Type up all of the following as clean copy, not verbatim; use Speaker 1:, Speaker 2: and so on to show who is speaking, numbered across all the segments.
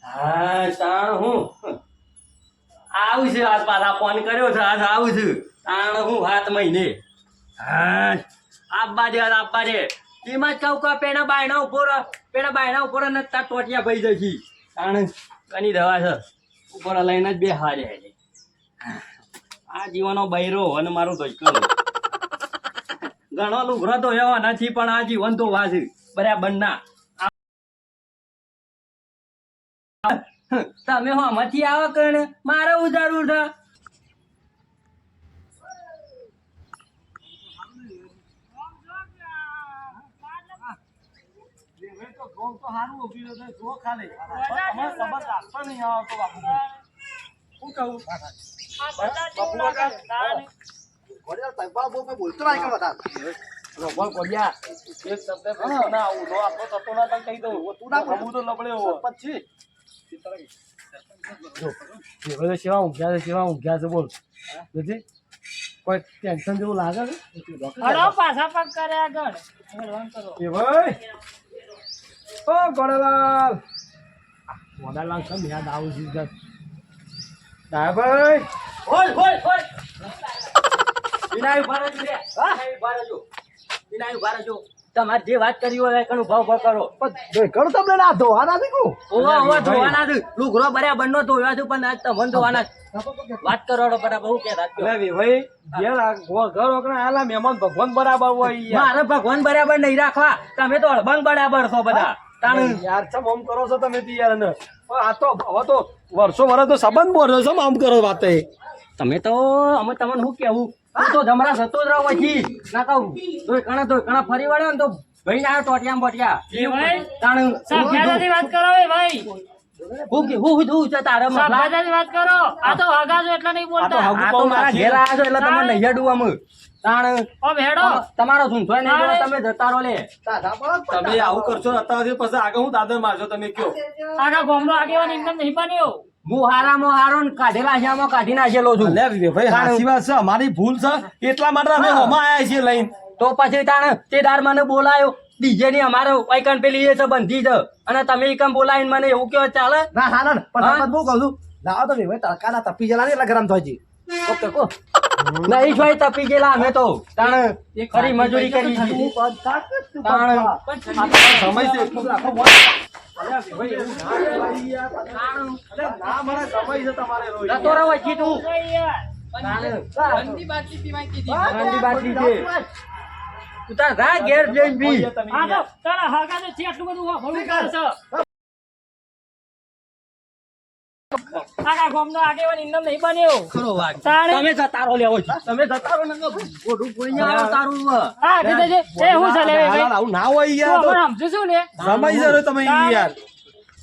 Speaker 1: હા તાણ હું આવું છે આજ પાછા ફોન કર્યો છે આજ આવું છું તાણ હું 7 મહિને હા આપવા દે એમાં જ કહું કે પેણા બાયણા ઉપર ને તાર ટોટિયા ભઈ જશી તાણ કની દવા છે ઉપર લઈને જ બે હારે આ જીવનો બૈરો અને મારું ધોઈકલું ઘણો લુગરો તો એવો નથી પણ આ જીવન તો વાજે બરાબર ના તમે હોમાંથી આવો કણ મારે ઉજારું છે સેવા ઊંઘ્યા છે બોલ કોઈ ટેન્શન જેવું લાગે છે
Speaker 2: પાછા પગ કરે આગળ
Speaker 1: ઓ ગોડાલાલ ગોડાલાલ કેમ યાદ આવું છે ભાઈ હોય વિનાય ઉભા રહેજો તમારે જે વાત કરી હોય કણું ભાવ કરો
Speaker 3: કણ તમને ના ધોવાના છે કો
Speaker 1: ઓવા ધોવાના છે લુગરો બરાબર નો ધોયા છું પણ આજ તમને ધોવાના વાત કરો બરાબર હું કે
Speaker 3: ભાઈ ઘર ઓકણા આલા મહેમાન ભગવાન બરાબર હોય
Speaker 1: મારે ભગવાન બરાબર નહીં રાખવા તમે તો અળબંગ બરાબર છો બધા
Speaker 3: યાર ચમ આમ કરો છો તમે યાર ને આ તો હવે તો વર્ષો તો સંબંધ બોલો છો આમ કરો વાત
Speaker 1: તમે તો અમે તમને શું કેવું તો જમરા સતો જ રહો પછી ના કહું તો કણા ફરી વળ્યો ને તો ભાઈ ના ટોટિયા બોટિયા
Speaker 2: વાત કરો ભાઈ
Speaker 1: હું છે તારે
Speaker 2: વાત કરો આ તો હગાજો એટલે નહીં બોલતા
Speaker 1: આ તો મારા ઘેર આવ્યા છો એટલે તમે નહીં હેડું અમે તાણ
Speaker 2: ઓ ભેડો
Speaker 1: તમારો સુનછોય નહીં તમે જતા રહો લે
Speaker 3: તમે આવું કરશો અત્યારે પછી આગળ હું દાદર મારશો તમે કયો
Speaker 2: આગા ગોમનો આગેવાન એમને નહીં બન્યો
Speaker 1: હું હારામાં હારો ને કાઢેલા છે કાઢી નાખેલો છું
Speaker 3: ભાઈ સાચી વાત છે અમારી ભૂલ છે એટલા માટે અમે હોમાં આવ્યા છીએ લઈને
Speaker 1: તો પછી તાણ તે દાર મને બોલાયો ડીજે ની અમારે વાઈકન પેલી એ છે બંધી છે અને તમે એકમ બોલાવીને મને એવું કેવો ચાલે
Speaker 3: ના હા ના પણ બહુ કહું છું લાવો તો ભાઈ તડકા ના તપી ગયેલા ને એટલે ગરમ થાય છે
Speaker 1: ઓકે કો નહીં જોઈ તપી ગયેલા અમે તો તાણ ખરી મજૂરી કરી તાણ
Speaker 3: સમય છે એટલું રાખો
Speaker 1: જતો રહો છી તું ઉતાર રા ઘેર જઈને બી
Speaker 2: આ તો તારા હગાજો છે આટલું બધું હોળું કરશે આગા ગોમનો આગેવાન એમને નહીં બન્યો
Speaker 1: ખરો વાત તમે જતારો લેવો છો તમે જતારો ને ગોડું કોઈ આવો તારું
Speaker 2: હા કીધે છે એ હું ચાલે ભાઈ
Speaker 3: આવું ના હોય યાર
Speaker 2: તો સમજુ છું ને
Speaker 3: સમય જરો તમે યાર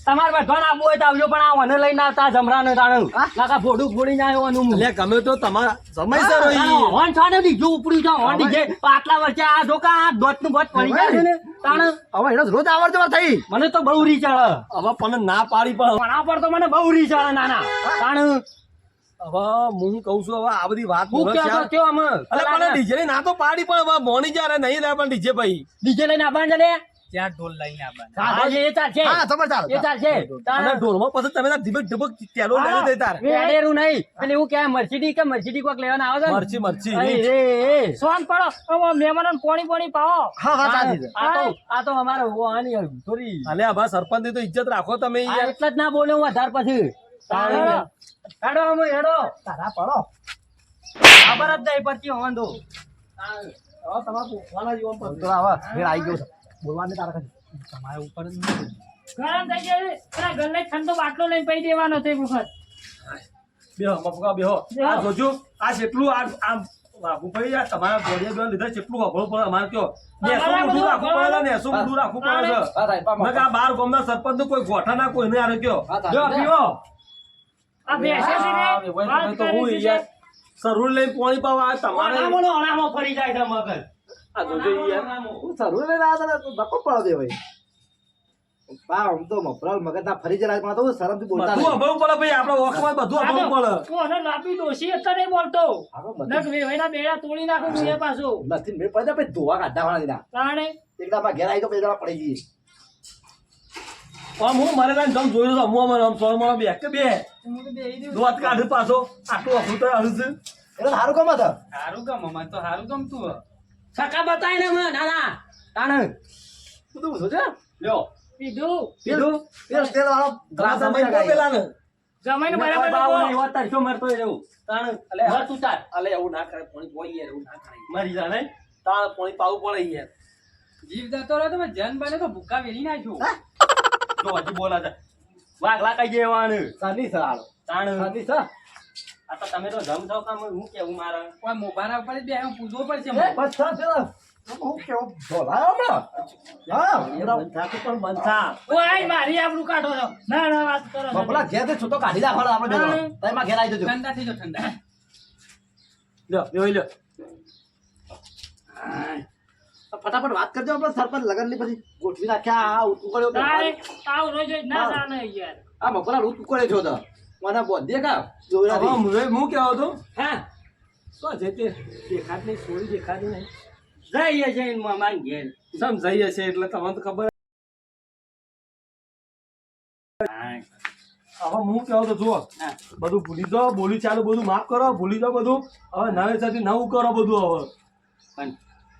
Speaker 1: તમારે બધો આપવું હોય તો આવજો પણ આ મને લઈને આવતા જમરા ને તાણું નાકા ફોડું ફોડી ના આવ્યો
Speaker 3: એટલે ગમે તો તમારા સમય જરો
Speaker 1: હોન છાને બીજું ઉપડ્યું છે હોન ડીજે આટલા વર્ષે આ જોકા આ દોત નું બત પડી જાય ને તાણ
Speaker 3: હવે એને રોજ આવડતો થઈ
Speaker 1: મને તો બહુ રી ચડે
Speaker 3: હવે પણ ના પાડી પણ
Speaker 1: ભણા પર તો મને બહુ રી ચડે નાના તાણ
Speaker 3: હવે હું કઉ છું હવે આ બધી વાત
Speaker 1: હું કયો અમે
Speaker 3: અરે પણ ડીજે ના તો પાડી પણ હવે મોની જ્યારે નહીં લે પણ ડીજે ભાઈ
Speaker 1: ડીજે લઈને આવવાનું છે
Speaker 2: ત્યાં ઢોલ લઈને
Speaker 1: હા એ ચાલશે
Speaker 3: હા સમજદાર
Speaker 1: એ ચાલશે
Speaker 3: અને ઢોલમાં પછી તમે ધીબક ધીબક તેલો લઈ દેતા
Speaker 1: વેડેરું નહીં પેલી એવું કે મર્સિડી કોક લેવાના આવે છે
Speaker 3: મરચી
Speaker 1: રે
Speaker 2: સોન પડો હવે મહેમાનોને પાણી પાવો
Speaker 3: હા હા સાચી
Speaker 1: આ તો અમારે આની થોડી
Speaker 3: અલે આ સરપંચ ની તો ઇજ્જત રાખો તમે યાર
Speaker 1: એટલે જ ના બોલ્યો હું વધારે પછી હેડો અમે હેડો
Speaker 3: તારા પડો
Speaker 1: ખબર જ નહીં પડતી વાંધો
Speaker 3: તમારા પોખવાના જીવન પર તો આવા ફેર આવી ગયો બોલવાને તારા તમારે ઉપર
Speaker 2: ગરમ થઈ જાય પેલા ગલ્લે ઠંડો બાટલો લઈને પી દેવાનો તે વખત
Speaker 3: બેહો મફકા બેહો આ જોજો આ જેટલું આમ ભાઈ આ તમારા બોડીએ બેન લીધા જેટલું હબળું પડે અમારે કયો નેસો બધું રાખવું પડે નેસો બધું રાખવું પડે છે આ 12 ગામના સરપંચ નો કોઈ ગોઠા ના કોઈ નહીં આરે કયો જો પીવો
Speaker 2: આ બેસે છે ને
Speaker 3: ભાઈ તો હું યાર સરુર લઈને પાણી પાવા તમારે
Speaker 1: અનામો ફરી જાય છે મગજ
Speaker 3: આ જોજો યાર હું સરુર લઈને આવ્યા તો ધક્કો પડો દે ભાઈ પા આમ તો મફરલ મગજ ના ફરી જરા પણ તો શરમ થી બોલતા બધું અભાવ પડે ભાઈ આપડે ઓખમાં બધું અભાવ પડે
Speaker 2: તું અને લાપી દોશી હતા નહીં બોલતો નક વેવાઈના બેડા તોડી નાખું હું એ પાછો
Speaker 3: નથી મે પડે ભાઈ ધોવા કાઢા વાળા દીધા
Speaker 2: તાણે
Speaker 3: એકદમ ઘેર આવી તો પેલા પડી ગઈ આમ હું મરે ને જમ જોયું તો હું આમ સોળમાં બે કે બે
Speaker 2: હું તો બેહી દઉં.
Speaker 3: દોત કાઢું પાછો આટલું અઘરું તો આવ્યું છે
Speaker 4: એટલે સારું કામ હતા
Speaker 2: હારું કામ અમારે તો હારું કામ તું હે.
Speaker 1: સકા બતાય ને મને નાના તાણ
Speaker 4: બધું પૂછો છે
Speaker 3: લ્યો
Speaker 2: પીધું
Speaker 3: કીધું
Speaker 4: તેલ વાળો ગ્લાસ
Speaker 3: તમે
Speaker 4: સમય
Speaker 3: કહો પેલા ને
Speaker 2: જમાઈને
Speaker 1: બાવ
Speaker 2: બરાબર
Speaker 1: ને એવા તરસો મરતો રહ્યો તાણ
Speaker 3: અલે
Speaker 1: મર તું તાર
Speaker 3: અલે એવું ના કરે પાણી પોઈ યાર એવું ના કરે મારી જાણે તાળ પાણી પાવું પડે યાર
Speaker 2: જીવ જતો રહ્યો તો મેં જન બને તો ભૂકા વેરી નાખ્યો.
Speaker 3: જો હજી બોલા છે
Speaker 1: વાઘલા કઈ જેવાનું
Speaker 4: સાની છે હાલો
Speaker 1: તાણ
Speaker 4: સાની છે
Speaker 1: આ તો તમે તો જમ છો કામ હું કેવું મારે
Speaker 2: કોઈ મોબાના ઉપર જ બેહ્યો, પૂછવું પડશે
Speaker 4: એ
Speaker 2: મને.
Speaker 4: બસ સર પેલા હું કેવું બોલાયો હમણાં હા
Speaker 3: બંધાતું પણ બંધા
Speaker 2: ઓય મારી આબરૂ કાઢો છો. ના ના વાત કરો છો.
Speaker 4: બપલા ઘેર થી છૂટો કાઢી નાખો આપણે બેનો તઈમાં ઘેર આવી જજો
Speaker 2: ઠંડા થઈ જાઓ, ઠંડા.
Speaker 3: લ્યો લ્યો
Speaker 4: ફટાફટ વાત કરજો આપણે સરપંચ લગન ની પછી ગોઠવી નાખ્યા આ ઉકળ્યો તો
Speaker 2: તારે તાવ રોજ જ ના જાણે યાર.
Speaker 4: આ મકોડા રૂટ ઉકળે છો તો મને બોધે કા જોયા
Speaker 3: હવે હું કહેવો હતો
Speaker 1: હા
Speaker 3: શું છે તે દેખાત નહીં સોળી દેખાતી નહીં
Speaker 1: જઈએ છે મામા ઘેર
Speaker 3: સમજાઈ હશે એટલે તમને તો ખબર
Speaker 1: હા
Speaker 3: હવે હું કહેવો તો જુઓ
Speaker 1: હા.
Speaker 3: બધું ભૂલી જાઓ બોલી ચાલુ બધું માફ કરો ભૂલી જાઓ બધું હવે નવેસરથી નવું કરો બધું હવે
Speaker 1: પણ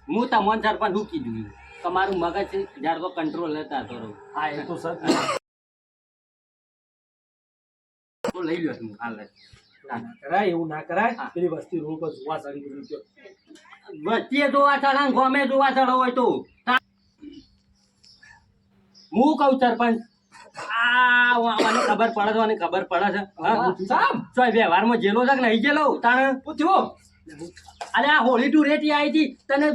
Speaker 1: હું તમને સરપંચ શું કીધું તમારું મગજ જાડકો કંટ્રોલ લેતા હતો રહું
Speaker 3: હા એ તો સર
Speaker 1: તો લઈ લ્યો તું હાલ જ.
Speaker 3: કરાય એવું ના કરાય
Speaker 1: હા.
Speaker 3: પેલી વસ્તી રોડ પર જોવા ચડી ગયું છે
Speaker 1: વચ્ચે જોવા ચડા ને ગમે જોવા ચડો હોય તો હું કહું સરપંચ મને ખબર પડે છે મને ખબર પડે છે હા?
Speaker 4: સામ
Speaker 1: ચોય વ્યવહારમાં જેલો છે કે નહીં જેલો તાણે
Speaker 4: પૂછ્યો
Speaker 1: અરે આ હોળી ટુ રેટી આવી હતી તને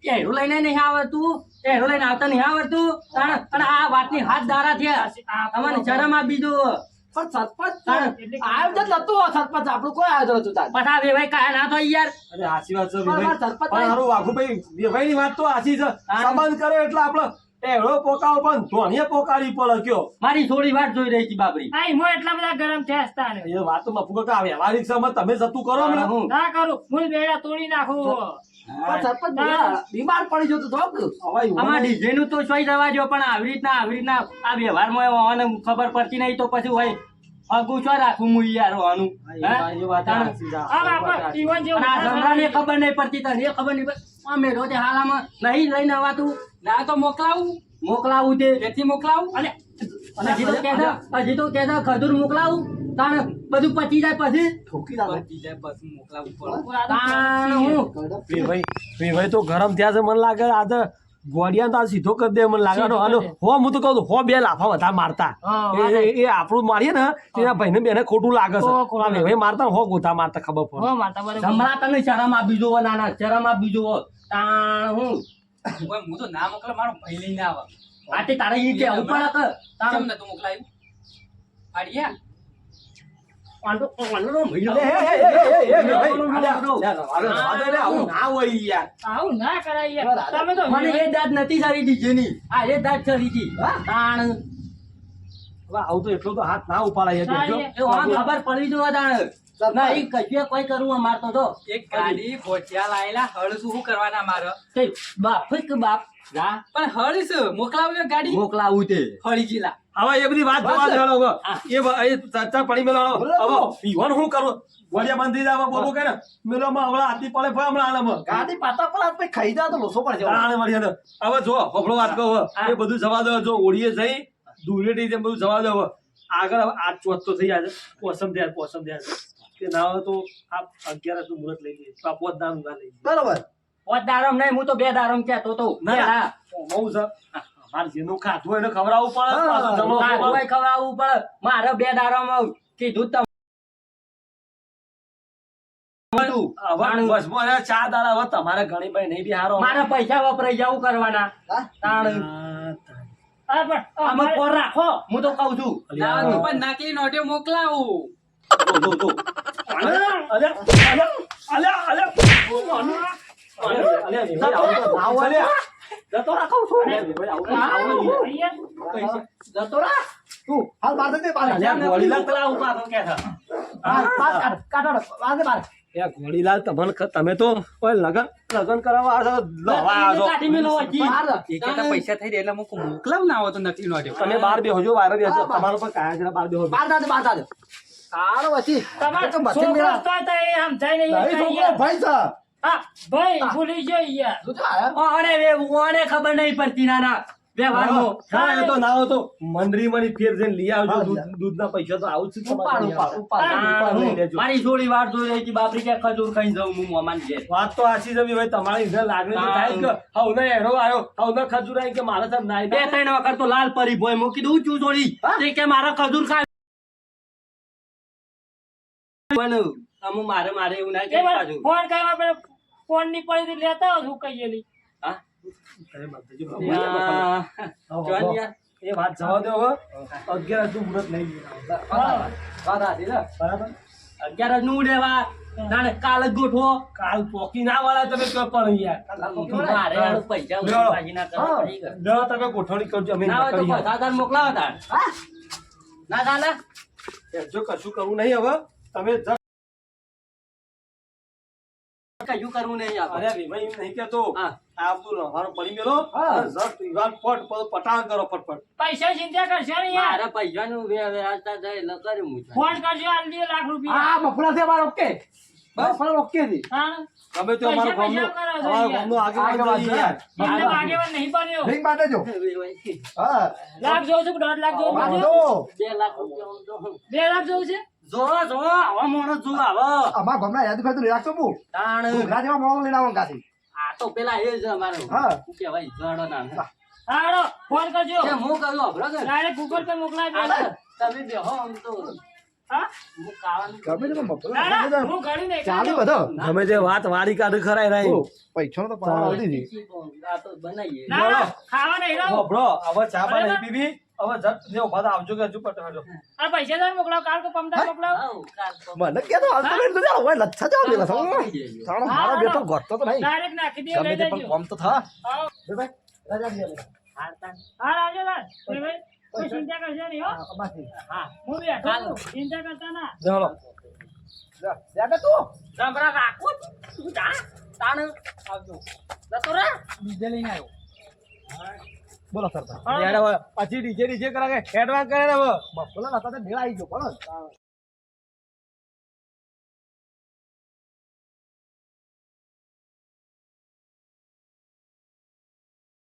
Speaker 1: એરો લઈને નહીં આવડતું એરો લઈને આવતા નહીં આવડતું તાણે અને આ વાતની હાથ દારા થયા તમને શરમ આપી દો
Speaker 4: પણ સરપંચ આયોજન નતું સરપંચ આપણું કોઈ આયોજન હતું તાર
Speaker 1: પાછા વેવાઈ કાયા ના થાય યાર
Speaker 3: અરે હાચી વાત છે
Speaker 4: પણ
Speaker 3: વિભાઈ.
Speaker 4: મારા સરપંચ
Speaker 3: પણ હારું વાઘુભાઈ વિભાઈની વાત તો હાચી છે સંબંધ કરે એટલે આપણે એવડો પોકાવો પણ ધોનીએ પોકારી પડે કયો
Speaker 1: મારી થોડી વાત જોઈ રહી હતી બાપરી
Speaker 2: આ હું એટલા બધા ગરમ થયા હતા ને.
Speaker 3: એ વાત તો મફુ કાકા વ્યવહારિક સમજ તમે જતું કરો ને
Speaker 1: હું
Speaker 2: ના કરું હું બેડા તોડી નાખું.
Speaker 4: પણ સરપંચ બીમાર પડી જતો તો
Speaker 3: હવે
Speaker 1: આમાં ડીજે નું તો સોઈ જવા જો પણ આવી રીતના આ વ્યવહારમાં હોવાને ખબર પડતી નહીં તો પછી હોય અગું છો રાખું હું યાર હોવાનું
Speaker 3: એ વાત હાચી છે.
Speaker 2: આ બાપા ઈવન જેવું
Speaker 1: આ જમરાને ખબર નહીં પડતી તને એ ખબર નહીં પડતી અમે રોજે હાલામાં નહીં લઈને આવાતું
Speaker 2: ના તો મોકલાવું,
Speaker 1: મોકલાવું તે
Speaker 2: તેથી મોકલાવું.
Speaker 1: અને હજી તો કહેતા ખજૂર મોકલાવું તાણ બધું પચી જાય પછી
Speaker 4: ઠોકી લાગે
Speaker 2: બધી જાય પછી મોકલાવું પડે.
Speaker 1: તાણ હું
Speaker 3: વિભાઈ તો ગરમ થયા છે મને લાગે આજે ગોડિયા તો આ સીધો કરી દે મને લાગે અને હો હું તો કહું છું, હો બે લાફા વધારે મારતા
Speaker 2: હા,
Speaker 3: એ આપણું મારીએ ને તેના ભાઈને બેને ખોટું લાગે છે
Speaker 2: ખોટું લાગે.
Speaker 3: આ વિભાઈ મારતા ને હો ગોતા મારતા ખબર પડે
Speaker 2: હો માતા બરાબર.
Speaker 1: જમરા તને શરમ આપી જોવો નાના શરમ આપી જોવો તાણ હું
Speaker 2: ઓય, હું તો ના મોકલે મારો ભાઈ લઈને આવે.
Speaker 1: આતે તારે ઈ કે ઉપર કે
Speaker 2: કેમ નતું મોકલાયું? આડિયા
Speaker 3: ના હોય યાર
Speaker 2: આવું ના કરાય યાર. તમે તો
Speaker 1: મને એ દાદ નથી સારી દીધેની આ એ દાદ સારી હતી તાણ
Speaker 3: હવે આવું તો એટલો તો હાથ ના ઉપાડાય
Speaker 2: ના,
Speaker 3: જો.
Speaker 1: એ આમ ખબર પડી જો તાણ ના ઈ કશું કોઈ કરવું મારતો તો
Speaker 2: એક ગાડી ગોઠિયા લાયેલા હળ શું કરવાના મારે?
Speaker 1: તે બાપ કે બાપ જા
Speaker 2: પણ હળ શું મોકલાવ્યો ગાડી
Speaker 1: મોકલાવું તે
Speaker 2: હળી ગયેલા.
Speaker 3: હવે એ બધી વાત જોવા દેવાનો હવે. એ ચર્ચા પડી મેળવાનો હવે પીવાનું શું કરવું ગોળિયા બાંધી દે હવે બોલો કે ને મેલોમાં હમણાં હાથી પડે ભાઈ હમણાં આનામાં
Speaker 4: ગાડી પાતા પર આપણે ખાઈ જા તો લોસો પડે
Speaker 3: આને મળી જાય. હવે જો હમણો વાત કહો હવે. એ બધું જવા દો જો ઓળીએ જઈ દુરેટી જેમ બધું જવા દો હવે આગળ હવે આજ ચોથ તો થઈ જાય પોસમ થયા કે ના હોય તો આ 11 નું મુહૂર્ત લઈ લઈએ તો આ 5 દારૂ ના લઈ લઈએ
Speaker 4: બરોબર
Speaker 1: પોત દારમ નહીં હું તો બે દારમ કહેતો તો
Speaker 3: ના બહુ છે મારે જેનું ખાધું હોય એને ખવડાવવું પડે પાછું જમણો
Speaker 1: મારે
Speaker 3: ખવડાવવું.
Speaker 1: કોઈ ખવડાવવું પડે મારે બે દારમ કીધું તમે
Speaker 3: હવે બસમાં રહ્યા 4 દાડા હવે તમારે ઘણી ભાઈ નહીં બી હારો
Speaker 1: મારે પૈસા વપરાઈ જવું કરવાના
Speaker 4: હા
Speaker 1: તાણ
Speaker 2: હા, પણ
Speaker 1: અમે
Speaker 2: અમારે-
Speaker 1: કોર રાખો હું તો કઉ છું
Speaker 2: ના, તું પણ નકલી નોટો મોકલાવું.
Speaker 1: જો
Speaker 3: અલ્યા અલ્યા
Speaker 1: જતો રાખો છું
Speaker 3: અલ્યા
Speaker 2: અહીંયા
Speaker 1: જતો રાખ
Speaker 4: તું હાલ બાર દે બાર
Speaker 3: અલ્યા ગોળીલાલ પેલા ઉભા તો કે છે.
Speaker 4: કાઢો બાર દે બાર
Speaker 3: એ ગોળીલાલ તમે તો કોઈ લગન કરાવવા આવ્યા છો, લવા આવ્યા છો.
Speaker 1: કાઢી મેલો હજી.
Speaker 2: એકેતા પૈસા થઈ રહ્યા એટલે અમુક મોકલાવ ના આવો તો નકલી નોટો
Speaker 3: તમે બહાર બેહો છો, બહાર બેહો છો. તમારો પર કાયા જરા બહાર બેહો.
Speaker 4: બાર દાદે તારો વચ્ચે
Speaker 2: તમારે
Speaker 4: તો મથે
Speaker 2: છોકરો
Speaker 4: મેળા
Speaker 2: તો હતા એ સમજાય નહીં
Speaker 4: નહીં છોકરો ભાઈ છે
Speaker 2: હા ભાઈ ભૂલી ગયો યાર
Speaker 4: તું તો આયા
Speaker 1: ઓને ખબર નહીં પડતી નાના વ્યવહારમાં.
Speaker 3: ના એ તો ના હોય તો મંડળીમાંની ફેર જઈને લઈ આવજો. દૂધના પૈસા તો આવું જ છે તમારે. ઉપાડ લઈ લેજો.
Speaker 1: મારી જોડી વાર જોઈ રહી હતી બાપરી કે ખજૂર ખાઈને જાઉં હું મોમાન ઘેર.
Speaker 3: વાત તો આછી જમી હોય તમારી ઇધર લાગણી તો થાય કે હવને એરો આવ્યો, હવને ખજૂર આવી કે મારા સાહેબ નાઈ
Speaker 1: બે ત્રણ વખત તો લાલ પરી ભોય મૂકી દઉં છું જોડી તે કે મારા ખજૂર ખાય અમુ મારે એવું ના કે ખજૂર.
Speaker 2: ફોન કરવા આપણે ફોન ની પડી લેતા હોય શું કહીએ નહીં
Speaker 1: હા?
Speaker 3: અરે બાપજી,
Speaker 1: જોન યાર.
Speaker 3: એ વાત જવા દો હવે. 11 નું મુહૂર્ત નહીં બરાબર.
Speaker 1: 11 નું લેવા નાને કાલ જ ગોઠવો.
Speaker 3: કાલ પોકી ના વાળા તમે કયો પણ યાર.
Speaker 1: મારે હારું પૈસા
Speaker 3: લ્યો.
Speaker 1: ઉપાડી ના કરવા પડી ગયા.
Speaker 3: લ્યો તમે ગોઠવણી કરજો, અમે
Speaker 1: ના હોય તો
Speaker 3: નીકળીએ.
Speaker 1: પૈસા તાર મોકલાવો તાર. ના ચાલે?
Speaker 3: જો કશું કરવું નહીં હવે તમે
Speaker 1: કયું કરવું નહીં
Speaker 3: અરે
Speaker 1: આપણે.
Speaker 3: ભાઈ એમ નહીં કેતો
Speaker 1: હા.
Speaker 3: આ બધું લહાણું પડી મેલો
Speaker 4: હા.
Speaker 3: અને જટ ઈવાન પટ પટાણ કરો ફટફટ.
Speaker 2: પૈસા ચિંતા કરશો ને યાર
Speaker 1: મારા પૈસાનું વ્યાજ થાય એટલે કર્યું હું.
Speaker 2: ફોન કરજો આલ દે લાખ રૂપિયા
Speaker 4: આ મફળા છે બાર ઓકે મફળા ઓકે છે
Speaker 2: હા
Speaker 3: ગમે તે અમારો
Speaker 2: પૈસા
Speaker 3: ગામનો
Speaker 2: કરો છો
Speaker 3: અમારો
Speaker 2: યાર.
Speaker 3: ગામનો આગેવાન જોઈએ યાર.
Speaker 2: એમને આગેવાન નહીં બન્યો
Speaker 4: રિંગ માટે જો હા
Speaker 2: લાખ જોઉં છું કે 1.5 લાખ જોઉં છું?
Speaker 4: જો
Speaker 1: 2 લાખ રૂપિયા આમ તો.
Speaker 2: 2 લાખ જોઉં છે
Speaker 1: જો આવા માણસ જો આવો
Speaker 4: અમાર ગામના યાદ ફેર તો રાખતો હું
Speaker 1: તાણ
Speaker 4: ઘોઘરા જેવા મોણો લઈને આવો ગાથી
Speaker 1: આ તો પેલા એ જ અમારો
Speaker 4: હા.
Speaker 1: શું કહેવાય જડો ના
Speaker 2: હા હેડો ફોન કરજો
Speaker 1: છે હું કહ્યું અભરો કે
Speaker 2: ડાયરેક્ટ ગૂગલ પે મોકલાવી
Speaker 1: આ
Speaker 2: દે
Speaker 1: તમે બેહો આમ તો
Speaker 2: હા
Speaker 1: હું ખાવાનું
Speaker 4: ગમે તે મફળા
Speaker 2: ના હું ઘડી નહીં
Speaker 4: ચાલુ બધો
Speaker 3: ગમે તે વાત વાળી કાઢ ખરાય નહીં.
Speaker 4: પૈસાનો તો પાવર આવતી હતી
Speaker 1: આ તો બનાવીએ
Speaker 2: ના ના ખાવા નહીં રહો
Speaker 3: બરો હવે ચા બા નહીં પીવી. હવે જટ જે ઉભા થા આવજો કે હજુ પટજો.
Speaker 2: આ પૈસા તાર મોકલાવ કાલ કે પમદાર મોકલાવ
Speaker 1: આવ કાલ તો
Speaker 4: મને કે તો હાલતો નહીં તો જાવ હોય લચ્છા જાવ દેલા સૌ
Speaker 1: થઈ જજો.
Speaker 4: તારો મારો બેટો ઘટતો તો નહીં
Speaker 2: ડાયરેક્ટ નાખી દે
Speaker 4: ગમે
Speaker 2: લઈ
Speaker 4: તે પણ
Speaker 2: લેજો
Speaker 4: કોમ તો થા
Speaker 2: આવો.
Speaker 4: બે ભાઈ રાજા દે
Speaker 1: હારતા.
Speaker 2: હા રાજો લાલ એ ભાઈ કોઈ ચિંતા કરશો નહીં હો
Speaker 4: બાકી
Speaker 1: હા
Speaker 2: હું બેઠો છું. ચિંતા કરતા ના
Speaker 3: ચાલો
Speaker 4: જા બે તું
Speaker 1: રમરા રાખું જ. તું જા તાણ આવજો જતો રે
Speaker 2: બીજે લઈને આવ્યો
Speaker 4: બોલો સરપંચ
Speaker 3: પછી ડીજે કરા કે એડવાન્સ કરે ને હવે
Speaker 4: બોલો ના તો મેળા આવી ગયો બોલો